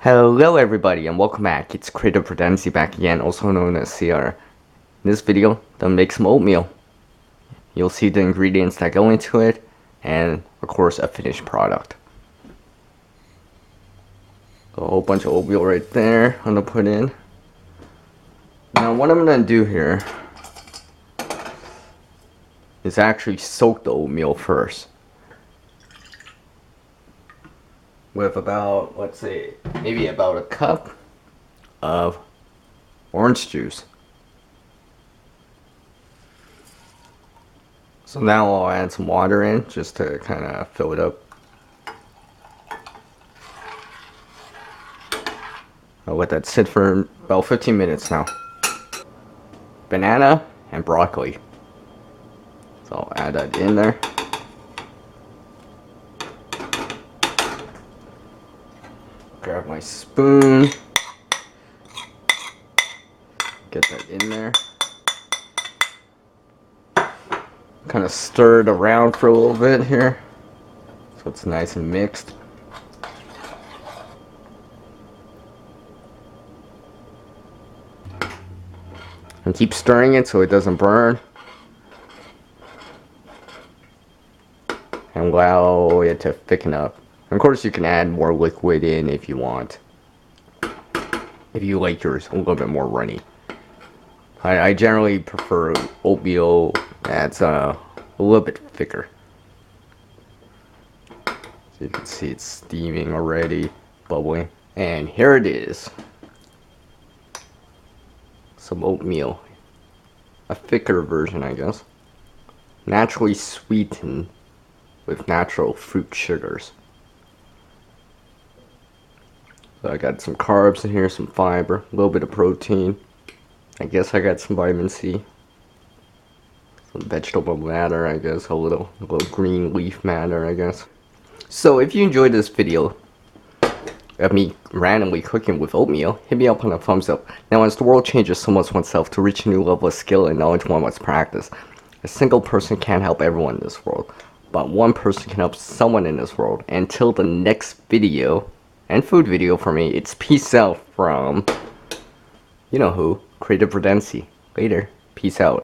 Hello everybody and welcome back. It's Redundancy back again, also known as CR. In this video, I'm gonna make some oatmeal. You'll see the ingredients that go into it and of course a finished product. A whole bunch of oatmeal right there I'm gonna put in. Now what I'm gonna do here is actually soak the oatmeal first. With about, let's say, maybe about a cup of orange juice. So now I'll add some water in just to kind of fill it up. I'll let that sit for about 15 minutes now. Banana and broccoli. So I'll add that in there. Grab my spoon. Get that in there. Kind of stir it around for a little bit here so it's nice and mixed. And keep stirring it so it doesn't burn. And allow it to thicken up. And of course you can add more liquid in if you want. If you like yours a little bit more runny. I generally prefer oatmeal that's a little bit thicker. So you can see it's steaming already, bubbling. And here it is. Some oatmeal. A thicker version, I guess. Naturally sweetened with natural fruit sugars. So I got some carbs in here, some fiber, a little bit of protein. I guess I got some vitamin C. Some vegetable matter, I guess. A little green leaf matter, I guess. So if you enjoyed this video of me randomly cooking with oatmeal, hit me up on a thumbs up. Now as the world changes so much oneself to reach a new level of skill and knowledge one must practice. A single person can't help everyone in this world, but one person can help someone in this world. Until the next video, and food video for me, it's peace out from, you know who, Redundancy. Later. Peace out.